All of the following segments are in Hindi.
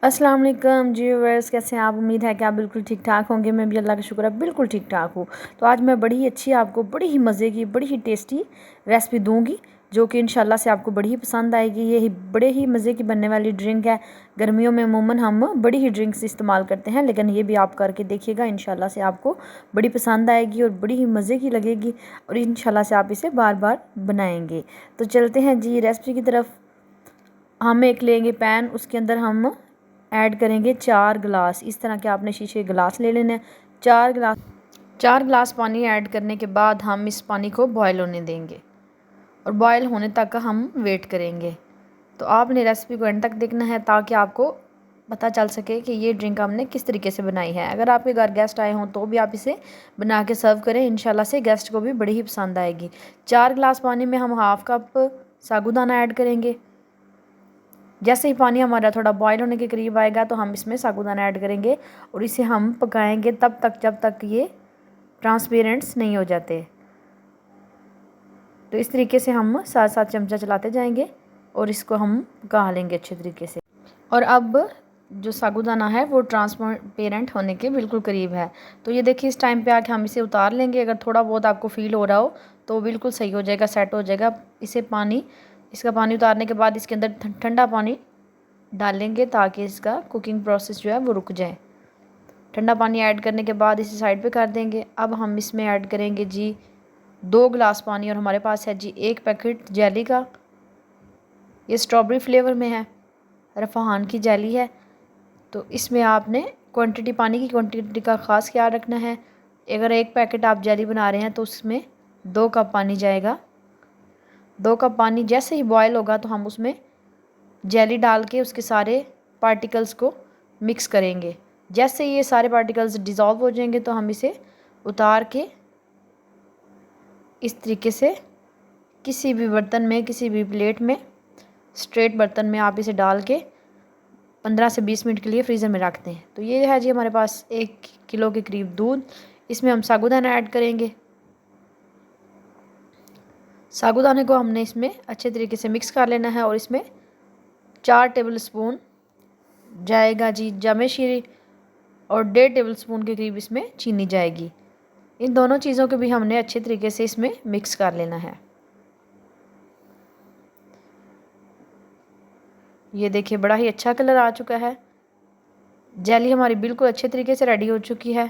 अस्सलाम वालेकुम जी व्यूअर्स, कैसे हैं आप। उम्मीद है कि आप बिल्कुल ठीक ठाक होंगे। मैं भी अल्लाह का शुक्र है बिल्कुल ठीक ठाक हूँ। तो आज मैं बड़ी ही अच्छी आपको बड़ी ही मज़े की बड़ी ही टेस्टी रेसिपी दूंगी जो कि इंशाल्लाह से आपको बड़ी ही पसंद आएगी। ये ही बड़े ही मज़े की बनने वाली ड्रिंक है। गर्मियों में अमूमन हम बड़ी ही ड्रिंक्स इस्तेमाल करते हैं, लेकिन ये भी आप करके देखिएगा, इंशाल्लाह से आपको बड़ी पसंद आएगी और बड़ी ही मज़े की लगेगी और इंशाल्लाह से आप इसे बार बार बनाएँगे। तो चलते हैं जी रेसिपी की तरफ। हम एक लेंगे पैन, उसके अंदर हम ऐड करेंगे 4 गिलास। इस तरह के आपने शीशे गिलास ले लेने हैं। 4 गिलास पानी ऐड करने के बाद हम इस पानी को बॉयल होने देंगे और बॉयल होने तक का हम वेट करेंगे। तो आपने रेसिपी को एंड तक देखना है ताकि आपको पता चल सके कि ये ड्रिंक हमने किस तरीके से बनाई है। अगर आपके घर गेस्ट आए हों तो भी आप इसे बना के सर्व करें, इंशाल्लाह से गेस्ट को भी बड़ी ही पसंद आएगी। 4 गिलास पानी में हम हाफ़ कप साबूदाना ऐड करेंगे। जैसे ही पानी हमारा थोड़ा बॉयल होने के करीब आएगा तो हम इसमें साबूदाना ऐड करेंगे और इसे हम पकाएंगे तब तक जब तक ये ट्रांसपेरेंट्स नहीं हो जाते। तो इस तरीके से हम साथ साथ चमचा चलाते जाएंगे और इसको हम पका लेंगे अच्छे तरीके से। और अब जो साबूदाना है वो ट्रांसपेरेंट होने के बिल्कुल करीब है। तो ये देखिए इस टाइम पे आके हम इसे उतार लेंगे। अगर थोड़ा बहुत आपको फील हो रहा हो तो बिल्कुल सही हो जाएगा, सेट हो जाएगा। इसका पानी उतारने के बाद इसके अंदर ठंडा पानी डालेंगे ताकि इसका कुकिंग प्रोसेस जो है वो रुक जाए। ठंडा पानी ऐड करने के बाद इसे साइड पे कर देंगे। अब हम इसमें ऐड करेंगे जी 2 गिलास पानी और हमारे पास है जी 1 पैकेट जेली का। ये स्ट्रॉबेरी फ्लेवर में है, रफ़ाहान की जेली है। तो इसमें आपने पानी की क्वांटिटी का ख़ास ख्याल रखना है। अगर 1 पैकेट आप जेली बना रहे हैं तो उसमें 2 कप पानी जाएगा। 2 कप पानी जैसे ही बॉयल होगा तो हम उसमें जेली डाल के उसके सारे पार्टिकल्स को मिक्स करेंगे। जैसे ये सारे पार्टिकल्स डिज़ोल्व हो जाएंगे तो हम इसे उतार के इस तरीके से किसी भी बर्तन में, किसी भी प्लेट में, स्ट्रेट बर्तन में आप इसे डाल के 15 से 20 मिनट के लिए फ्रीज़र में रखते हैं। तो ये है जी हमारे पास 1 किलो के करीब दूध। इसमें हम साबूदाना ऐड करेंगे। साबूदाने को हमने इसमें अच्छे तरीके से मिक्स कर लेना है और इसमें 4 टेबल स्पून जाएगा जी जामे शीरी और 1.5 टेबल स्पून के करीब इसमें चीनी जाएगी। इन दोनों चीज़ों को भी हमने अच्छे तरीके से इसमें मिक्स कर लेना है। ये देखिए बड़ा ही अच्छा कलर आ चुका है। जेली हमारी बिल्कुल अच्छे तरीके से रेडी हो चुकी है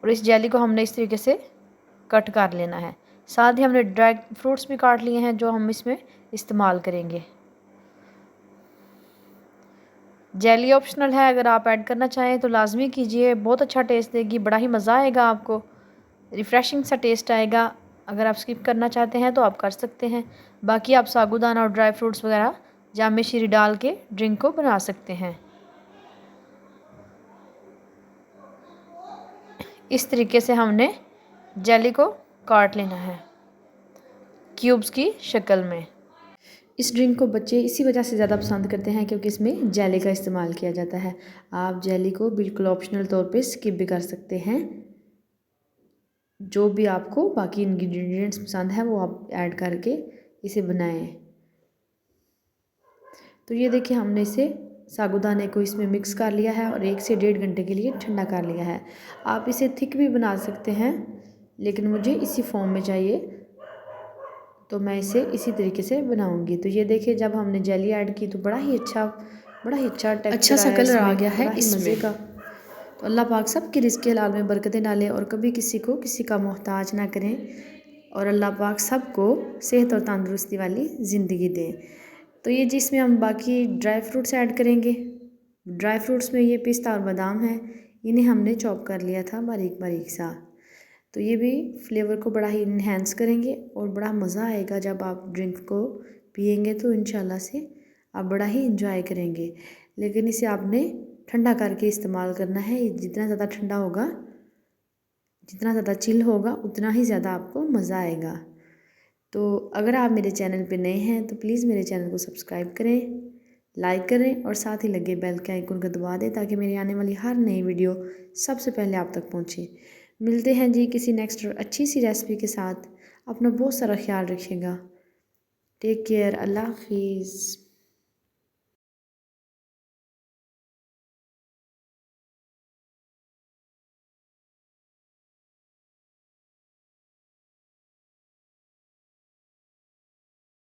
और इस जेली को हमने इस तरीके से कट कर लेना है। साथ ही हमने ड्राई फ्रूट्स भी काट लिए हैं जो हम इसमें इस्तेमाल करेंगे। जेली ऑप्शनल है, अगर आप ऐड करना चाहें तो लाजमी कीजिए, बहुत अच्छा टेस्ट देगी, बड़ा ही मज़ा आएगा, आपको रिफ़्रेशिंग सा टेस्ट आएगा। अगर आप स्किप करना चाहते हैं तो आप कर सकते हैं। बाकी आप साबूदाना और ड्राई फ्रूट्स वगैरह जामे शीरी डाल के ड्रिंक को बना सकते हैं। इस तरीके से हमने जेली को काट लेना है क्यूब्स की शक्ल में। इस ड्रिंक को बच्चे इसी वजह से ज़्यादा पसंद करते हैं क्योंकि इसमें जेली का इस्तेमाल किया जाता है। आप जेली को बिल्कुल ऑप्शनल तौर पे स्किप भी कर सकते हैं। जो भी आपको बाकी इंग्रेडिएंट्स पसंद है वो आप ऐड करके इसे बनाएं। तो ये देखिए हमने इसे साबूदाने को इसमें मिक्स कर लिया है और 1 से 1.5 घंटे के लिए ठंडा कर लिया है। आप इसे थिक भी बना सकते हैं, लेकिन मुझे इसी फॉर्म में चाहिए तो मैं इसे इसी तरीके से बनाऊंगी। तो ये देखिए जब हमने जेली ऐड की तो बड़ा ही अच्छा टेक्सचर सा कलर आ गया है बड़ा ही मज़े का। तो अल्लाह पाक सब की रिज़्क़ हलाल में बरकतें डाले और कभी किसी को किसी का मोहताज ना करें और अल्लाह पाक सबको सेहत और तंदुरुस्ती वाली ज़िंदगी दें। तो ये जिसमें हम बाकी ड्राई फ्रूट्स ऐड करेंगे। ड्राई फ्रूट्स में ये पिस्ता और बादाम है, इन्हें हमने चॉप कर लिया था बारीक बारीक सा। तो ये भी फ्लेवर को बड़ा ही इन्हेंस करेंगे और बड़ा मज़ा आएगा जब आप ड्रिंक को पियेंगे तो इंशाल्लाह से आप बड़ा ही इंजॉय करेंगे। लेकिन इसे आपने ठंडा करके इस्तेमाल करना है। जितना ज़्यादा ठंडा होगा, जितना ज़्यादा चिल होगा, उतना ही ज़्यादा आपको मज़ा आएगा। तो अगर आप मेरे चैनल पे नए हैं तो प्लीज़ मेरे चैनल को सब्सक्राइब करें, लाइक करें और साथ ही लगे बेल के आइकन को दबा दें ताकि मेरी आने वाली हर नई वीडियो सबसे पहले आप तक पहुँचे। मिलते हैं जी किसी नेक्स्ट और अच्छी सी रेसिपी के साथ। अपना बहुत सारा ख्याल रखिएगा। Take care. अल्लाह हाफिज़।